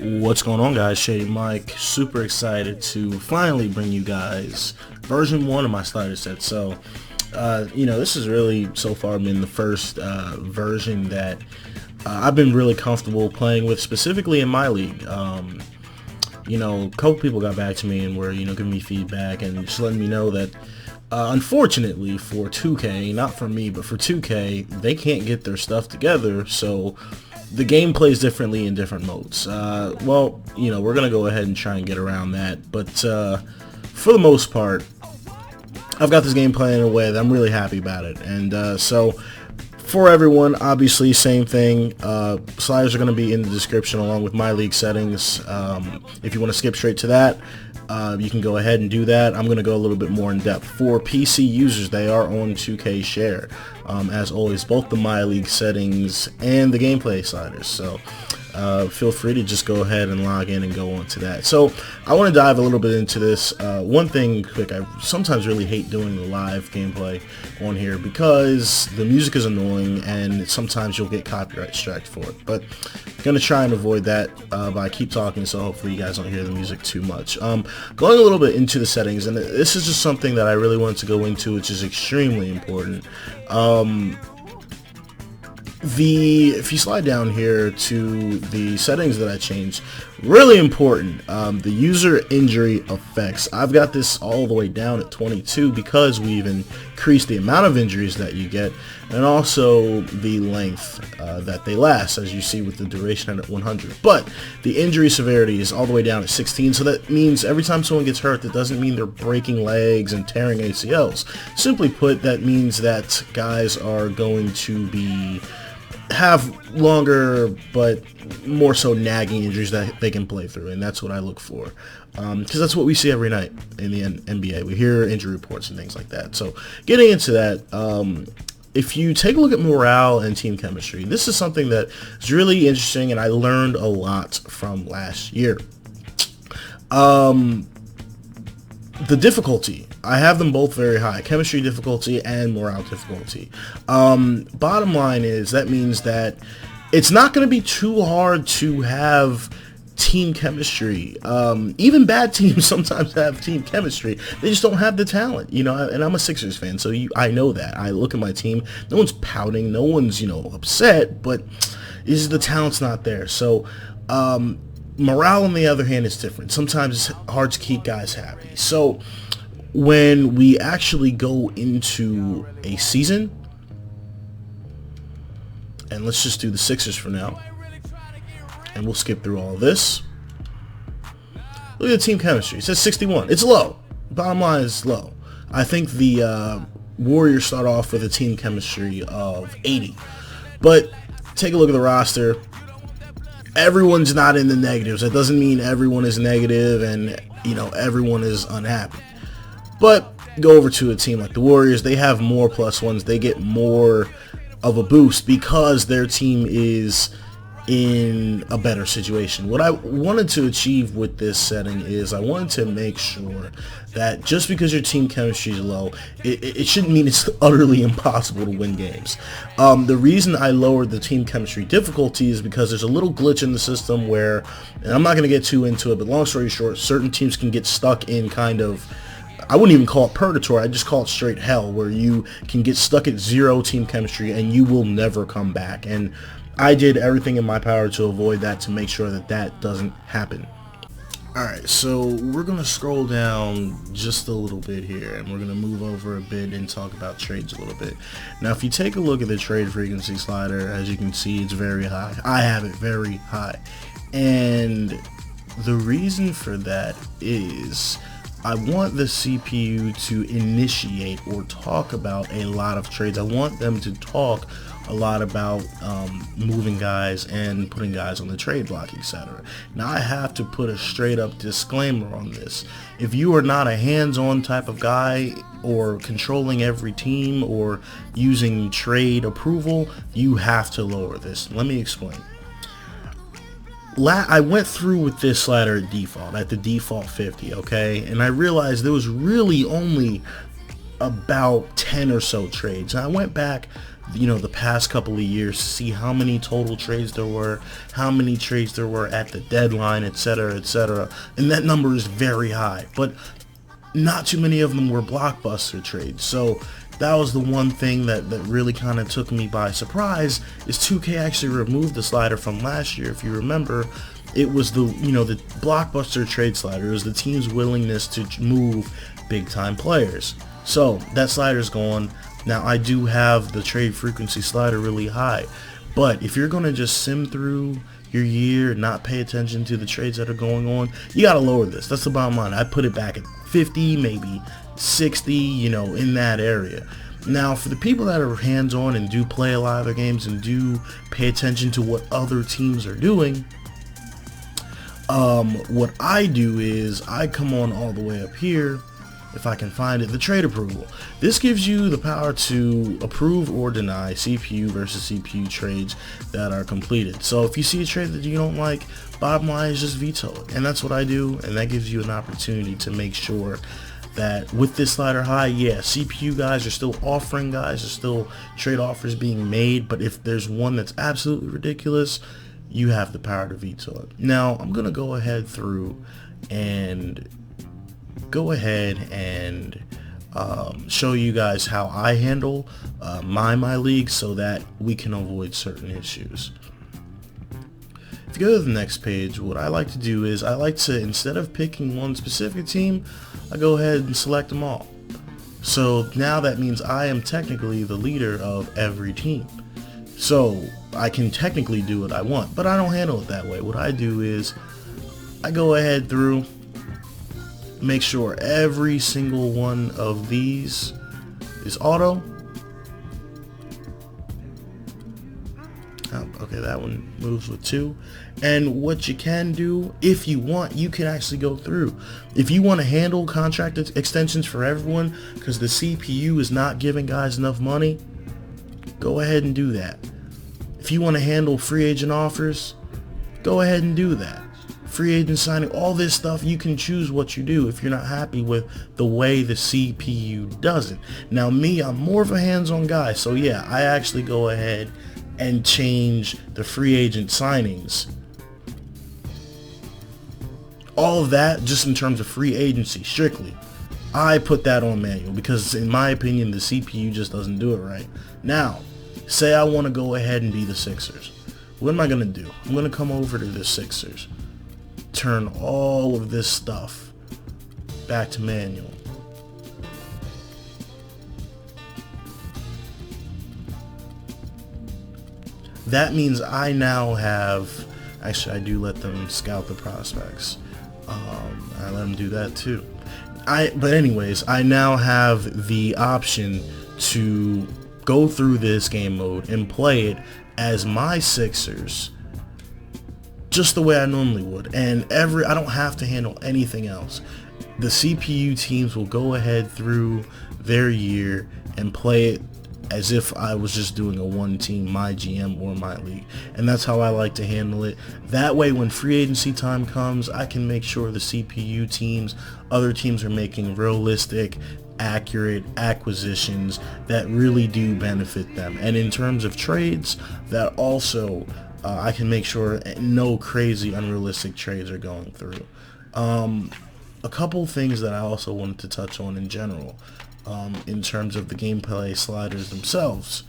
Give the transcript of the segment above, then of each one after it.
What's going on, guys? Shady Mike, super excited to finally bring you guys version 1 of my slider set. So, this has really so far been the first version that I've been really comfortable playing with, specifically in my league. A couple people got back to me and were, giving me feedback and just letting me know that unfortunately for 2K, not for me, but for 2K, they can't get their stuff together, so the game plays differently in different modes. We're going to go ahead and try and get around that, but for the most part, I've got this game playing in a way that I'm really happy about it. And so for everyone, obviously, same thing. Sliders are going to be in the description along with my league settings. If you want to skip straight to that, you can go ahead and do that. I'm going to go a little bit more in depth. For PC users, they are on 2K Share. As always, both the My League settings and the gameplay sliders. So feel free to just go ahead and log in and go on to that. So I want to dive a little bit into this. One thing quick, I sometimes really hate doing the live gameplay on here because the music is annoying and sometimes you'll get copyright striked for it. But I'm going to try and avoid that by keep talking, so hopefully you guys don't hear the music too much. Going a little bit into the settings, and this is just something that I really wanted to go into, which is extremely important. If you slide down here to the settings that I changed, really important, the user injury effects. I've got this all the way down at 22 because we've increased the amount of injuries that you get and also the length that they last, as you see with the duration at 100. But the injury severity is all the way down at 16, so that means every time someone gets hurt, that doesn't mean they're breaking legs and tearing ACLs. Simply put, that means that guys are going to have longer but more so nagging injuries that they can play through, and that's what I look for, because that's what we see every night in the NBA. We hear injury reports and things like that. So getting into that, if you take a look at morale and team chemistry, this is something that is really interesting and I learned a lot from last year. The difficulty, I have them both very high, chemistry difficulty and morale difficulty. Bottom line is that means that it's not going to be too hard to have team chemistry. Even bad teams sometimes have team chemistry. They just don't have the talent, and I'm a Sixers fan, so I know that. I look at my team, no one's pouting, no one's, upset, but the talent's not there. So, morale, on the other hand, is different. Sometimes it's hard to keep guys happy. So when we actually go into a season, and let's just do the Sixers for now, and we'll skip through all of this. Look at the team chemistry. It says 61. It's low. Bottom line is low. I think the Warriors start off with a team chemistry of 80. But take a look at the roster. Everyone's not in the negatives. That doesn't mean everyone is negative and, everyone is unhappy. But go over to a team like the Warriors. They have more plus ones. They get more of a boost because their team is in a better situation. What I wanted to achieve with this setting is I wanted to make sure that just because your team chemistry is low, it shouldn't mean it's utterly impossible to win games. The reason I lowered the team chemistry difficulty is because there's a little glitch in the system where, and I'm not going to get too into it, but long story short, certain teams can get stuck in kind of, I wouldn't even call it purgatory, I'd just call it straight hell, where you can get stuck at 0 team chemistry and you will never come back. And I did everything in my power to avoid that, to make sure that that doesn't happen. Alright, so we're going to scroll down just a little bit here, and we're going to move over a bit and talk about trades a little bit. Now, if you take a look at the trade frequency slider, as you can see, it's very high. I have it very high. And the reason for that is I want the CPU to initiate or talk about a lot of trades. I want them to talk a lot about moving guys and putting guys on the trade block, etc. Now, I have to put a straight up disclaimer on this. If you are not a hands-on type of guy or controlling every team or using trade approval, you have to lower this. Let me explain. I went through with this slider at the default 50, okay, and I realized there was really only about 10 or so trades. And I went back the past couple of years to see how many total trades there were, how many trades there were at the deadline, etc., etc. And that number is very high, but not too many of them were blockbuster trades. So that was the one thing that really kind of took me by surprise, is 2K actually removed the slider from last year. If you remember, it was the blockbuster trade slider. It was the team's willingness to move big time players. So that slider's gone. Now I do have the trade frequency slider really high, but if you're gonna just sim through your year, not pay attention to the trades that are going on, you gotta lower this. That's the bottom line. I put it back at 50, maybe 60, in that area. Now, for the people that are hands-on and do play a lot of their games and do pay attention to what other teams are doing, what I do is I come on all the way up here, if I can find it, the trade approval. This gives you the power to approve or deny CPU versus CPU trades that are completed. So if you see a trade that you don't like, bottom line is just veto it. And that's what I do, and that gives you an opportunity to make sure that with this slider high, yeah, CPU guys are still offering guys, there's still trade offers being made, but if there's one that's absolutely ridiculous, you have the power to veto it. Now, I'm going to go ahead through and show you guys how I handle my league so that we can avoid certain issues. If you go to the next page, what I like to do is I like to, instead of picking one specific team, I go ahead and select them all. So now that means I am technically the leader of every team. So I can technically do what I want, but I don't handle it that way. What I do is I go ahead through, make sure every single one of these is auto. Okay, that one moves with 2. And what you can do, if you want, you can actually go through. If you want to handle contract extensions for everyone because the CPU is not giving guys enough money, go ahead and do that. If you want to handle free agent offers, go ahead and do that. Free agent signing, all this stuff, you can choose what you do if you're not happy with the way the CPU does it. Now me, I'm more of a hands-on guy, so yeah, I actually go ahead and change the free agent signings. All of that just in terms of free agency strictly, I put that on manual because in my opinion the CPU just doesn't do it right. Now say I want to go ahead and be the Sixers. What am I gonna do? I'm gonna come over to the Sixers, turn all of this stuff back to manual. That means I now have, actually I do let them scout the prospects. I let them do that too. But anyways, I now have the option to go through this game mode and play it as my Sixers, just the way I normally would. And I don't have to handle anything else. The CPU teams will go ahead through their year and play it as if I was just doing a one team, my GM or my league. And that's how I like to handle it. That way when free agency time comes, I can make sure the CPU teams, other teams are making realistic, accurate acquisitions that really do benefit them. And in terms of trades, that also I can make sure no crazy unrealistic trades are going through. A couple things that I also wanted to touch on in general. In terms of the gameplay sliders themselves,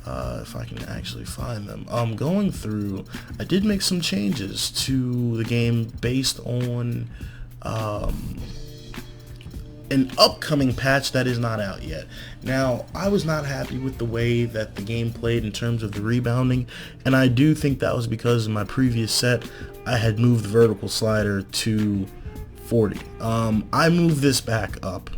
if I can actually find them. Going through, I did make some changes to the game based on an upcoming patch that is not out yet. Now, I was not happy with the way that the game played in terms of the rebounding, and I do think that was because in my previous set I had moved the vertical slider to 40. I moved this back up.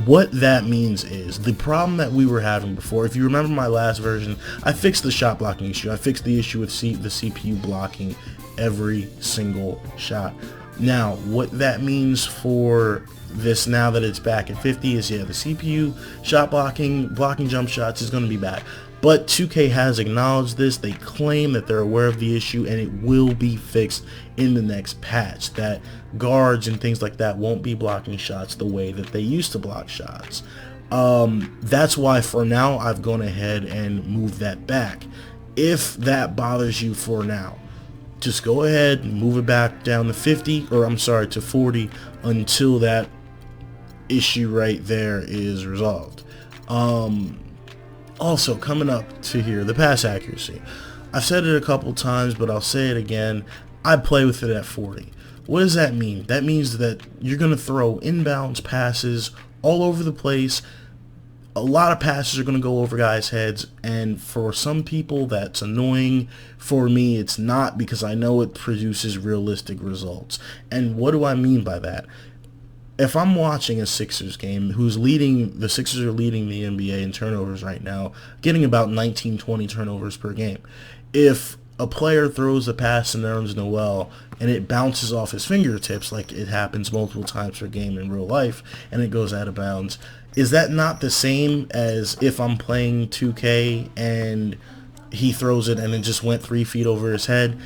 What that means is the problem that we were having before, if you remember my last version, I fixed the shot blocking issue. I fixed the issue with the CPU blocking every single shot. Now, what that means for this now that it's back at 50 is, yeah, the CPU shot blocking jump shots is going to be back. But 2K has acknowledged this. They claim that they're aware of the issue and it will be fixed in the next patch, that guards and things like that won't be blocking shots the way that they used to block shots. That's why for now I've gone ahead and moved that back. If that bothers you for now, just go ahead and move it back down to 50, or I'm sorry, to 40, until that issue right there is resolved. Also, coming up to here, the pass accuracy. I've said it a couple times, but I'll say it again. I play with it at 40. What does that mean? That means that you're going to throw inbounds passes all over the place. A lot of passes are going to go over guys' heads, and for some people that's annoying. For me, it's not, because I know it produces realistic results. And what do I mean by that? If I'm watching a Sixers game, the Sixers are leading the NBA in turnovers right now, getting about 19-20 turnovers per game. If a player throws a pass to Nerlens Noel and it bounces off his fingertips, like it happens multiple times per game in real life, and it goes out of bounds, is that not the same as if I'm playing 2K and he throws it and it just went 3 feet over his head?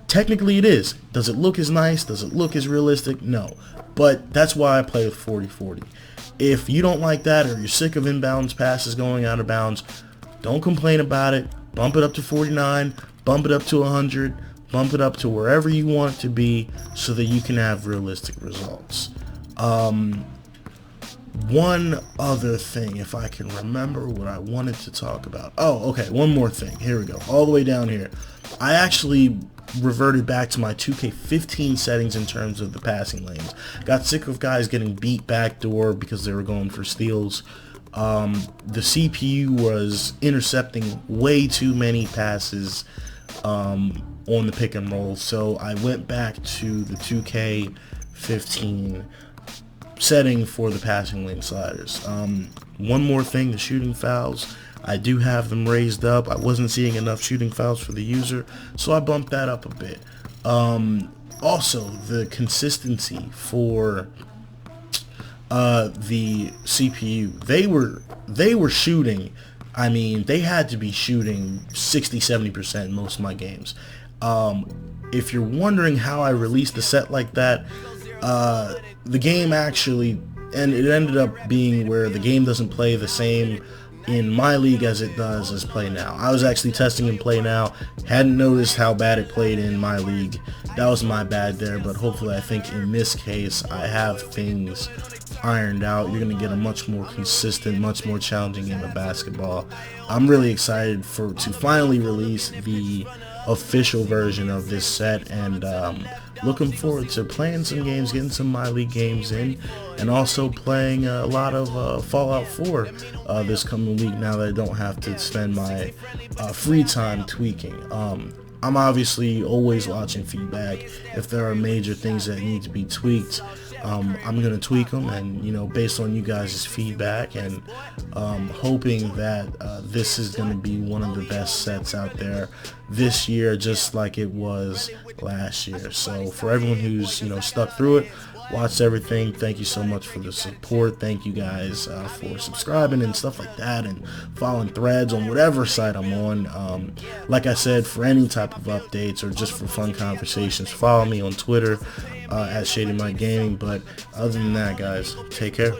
Technically it is. Does it look as nice? Does it look as realistic? No. But that's why I play with 40-40. If you don't like that, or you're sick of inbounds passes going out of bounds, don't complain about it. Bump it up to 49, bump it up to 100, bump it up to wherever you want it to be, so that you can have realistic results. One other thing, if I can remember what I wanted to talk about. Oh, okay, one more thing. Here we go. All the way down here. I actually reverted back to my 2K15 settings in terms of the passing lanes. Got sick of guys getting beat backdoor because they were going for steals. The CPU was intercepting way too many passes on the pick and roll, so I went back to the 2K15 setting for the passing lane sliders. One more thing, the shooting fouls. I do have them raised up. I wasn't seeing enough shooting fouls for the user, so I bumped that up a bit. Also, the consistency for the CPU. They were shooting. I mean, they had to be shooting 60-70% in most of my games. If you're wondering how I released the set like that, the game actually, and it ended up being where the game doesn't play the same in my league as it does as Play Now. I was actually testing in Play Now, hadn't noticed how bad it played in my league. That was my bad there, but hopefully I think in this case I have things ironed out. You're going to get a much more consistent, much more challenging game of basketball. I'm really excited to finally release the official version of this set, and looking forward to playing some games, getting some My League games in, and also playing a lot of Fallout 4 this coming week, now that I don't have to spend my free time tweaking. I'm obviously always watching feedback. If there are major things that need to be tweaked, I'm going to tweak them, and based on you guys' feedback, and hoping that this is going to be one of the best sets out there this year, just like it was last year. So for everyone who's stuck through it, watched everything, thank you so much for the support. Thank you guys for subscribing and stuff like that, and following threads on whatever site I'm on. Like I said, for any type of updates or just for fun conversations, follow me on Twitter at Shady Gaming. But other than that, guys, take care.